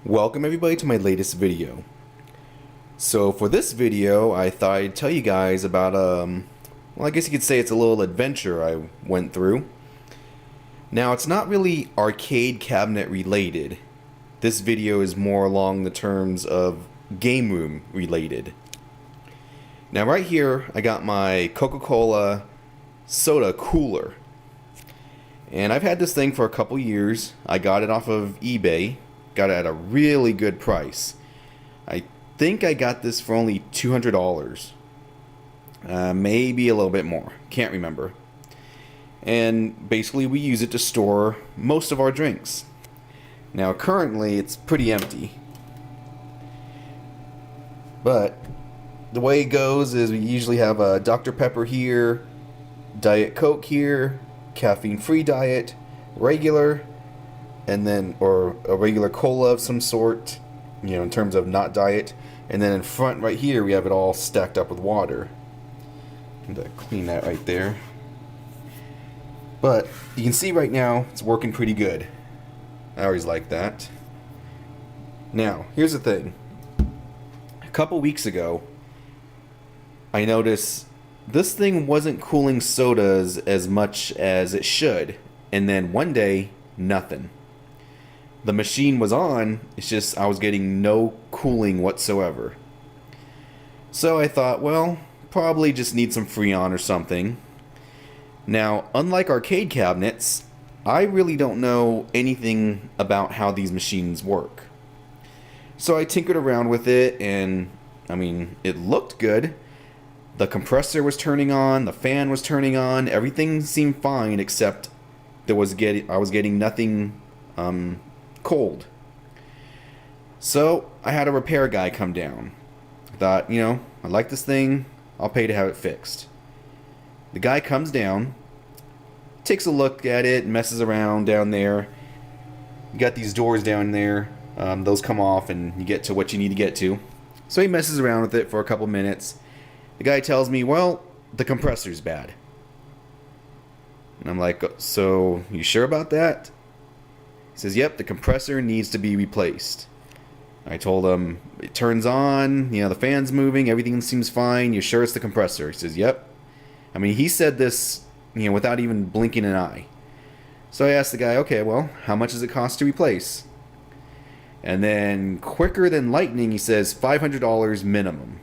Welcome everybody to my latest video. So for this video, I thought I'd tell you guys about well, I guess you could say it's a little adventure I went through. Now, it's not really arcade cabinet related. This video is more along the terms of game room related. Now right here, I got my Coca Cola soda cooler. And I've had this thing for a couple years. I got it off of eBay. Got it at a really good price. I think I got this for only $200. Maybe a little bit more. Can't remember. And basically we use it to store most of our drinks. Now currently it's pretty empty. But the way it goes is we usually have a Dr. Pepper here, Diet Coke here, caffeine-free diet, regular, and then or a regular cola of some sort, you know, in terms of not diet. And then in front right here we have it all stacked up with water. I'm gonna clean that right there. But you can see right now it's working pretty good. I always like that. Now here's the thing. A couple weeks ago I noticed this thing wasn't cooling sodas as much as it should, and then one day nothing. The machine was on, it's just I was getting no cooling whatsoever. So I thought, well, probably just need some Freon or something. Now, unlike arcade cabinets, I really don't know anything about how these machines work. So I tinkered around with it, and I mean, it looked good. The compressor was turning on, the fan was turning on, everything seemed fine except I was getting nothing cold. So I had a repair guy come down. I thought, you know, I like this thing, I'll pay to have it fixed. The guy comes down, takes a look at it, messes around down there. You got these doors down there, those come off and you get to what you need to get to. So he messes around with it for a couple minutes. The guy tells me, well, the compressor's bad. And I'm like, so you sure about that? He says, yep, the compressor needs to be replaced. I told him, it turns on, you know, the fan's moving, everything seems fine, you sure it's the compressor? He says, yep. I mean, he said this, you know, without even blinking an eye. So I asked the guy, okay, well, how much does it cost to replace? And then, quicker than lightning, he says, $500 minimum.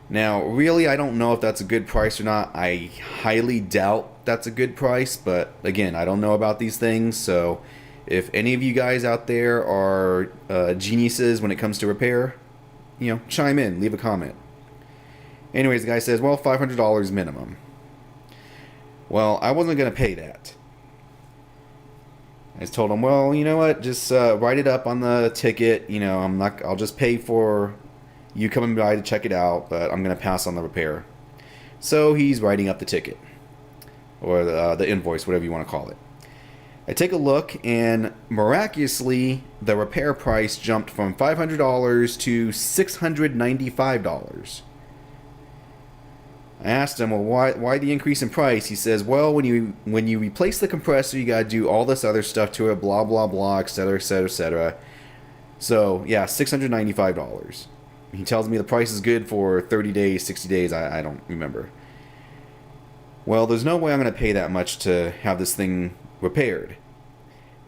Now, really, I don't know if that's a good price or not. I highly doubt that's a good price, but again, I don't know about these things, so if any of you guys out there are geniuses when it comes to repair, you know, chime in, leave a comment. Anyways, the guy says, well, $500 minimum. Well, I wasn't going to pay that. I just told him, well, you know what, just write it up on the ticket, you know, I'll just pay for you coming by to check it out, but I'm going to pass on the repair. So he's writing up the ticket, or the invoice, whatever you want to call it. I take a look, and miraculously, the repair price jumped from $500 to $695. I asked him, well, why the increase in price? He says, well, when you replace the compressor, you got to do all this other stuff to it, blah, blah, blah, etc., etc., etc. So, yeah, $695. He tells me the price is good for 30 days, 60 days, I don't remember. Well, there's no way I'm going to pay that much to have this thing repaired.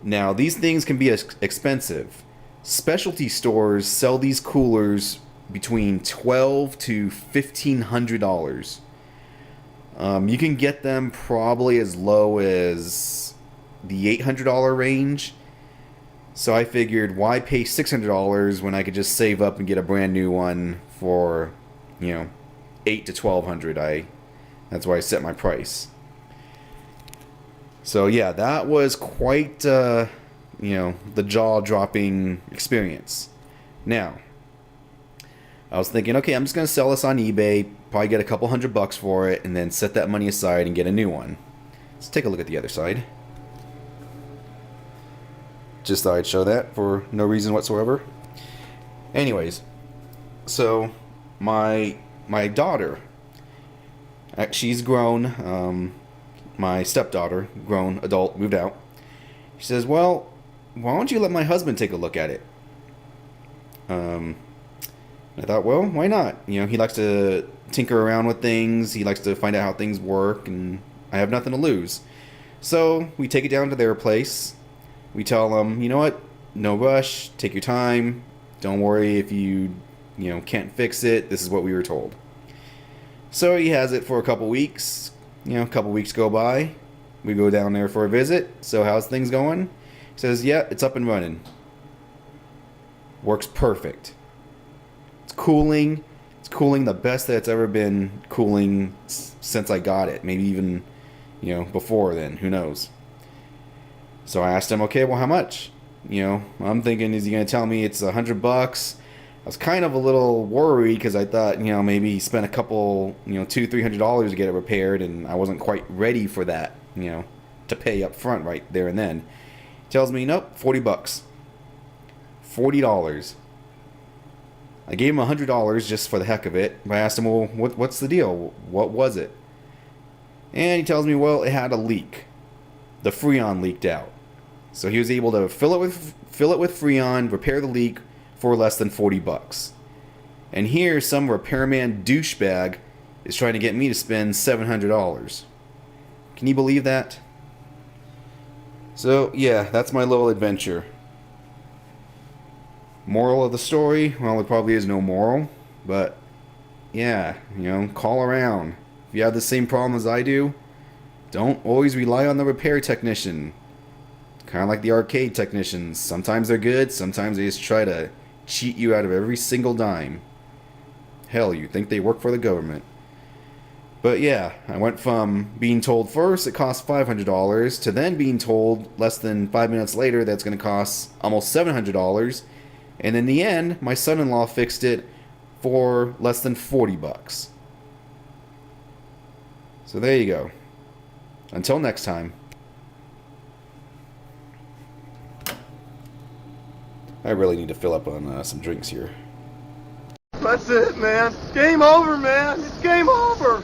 Now, these things can be expensive. Specialty stores sell these coolers between $1,200 to $1,500. You can get them probably as low as the $800 range. So I figured, why pay $600 when I could just save up and get a brand new one for, you know, $800 to $1,200. That's why I set my price. So yeah, that was quite, you know, the jaw-dropping experience. Now, I was thinking, okay, I'm just going to sell this on eBay, probably get a couple $100 for it, and then set that money aside and get a new one. Let's take a look at the other side. Just thought I'd show that for no reason whatsoever. Anyways, so my daughter, she's grown. My stepdaughter, grown adult, moved out. She says, well, why don't you let my husband take a look at it? I thought, well, why not? You know, he likes to tinker around with things. He likes to find out how things work, and I have nothing to lose. So we take it down to their place. We tell them, you know what? No rush. Take your time. Don't worry if you can't fix it. This is what we were told. So he has it for a couple weeks. You know, a couple weeks go by. We go down there for a visit. So how's things going? He says, yeah, it's up and running. Works perfect. It's cooling. It's cooling the best that it's ever been cooling since I got it. Maybe even, before then. Who knows? So I asked him, okay, well, how much? I'm thinking, is he going to tell me it's $100? I was kind of a little worried because I thought, maybe he spent a couple, $200-300 to get it repaired, and I wasn't quite ready for that, to pay up front right there and then. He tells me, nope, $40. $40. I gave him $100 just for the heck of it. I asked him, well, what's the deal? What was it? And he tells me, well, it had a leak. The Freon leaked out. So he was able to fill it with Freon, repair the leak for less than $40. And here, some repairman douchebag is trying to get me to spend $700. Can you believe that? So, yeah, that's my little adventure. Moral of the story? Well, there probably is no moral. But, yeah, call around. If you have the same problem as I do, don't always rely on the repair technician. Kind of like the arcade technicians. Sometimes they're good, sometimes they just try to cheat you out of every single dime. Hell, you think they work for the government. But yeah, I went from being told first it costs $500 to then being told less than 5 minutes later that's going to cost almost $700. And in the end, my son-in-law fixed it for less than $40. So there you go. Until next time. I really need to fill up on some drinks here. That's it, man. Game over, man. It's game over.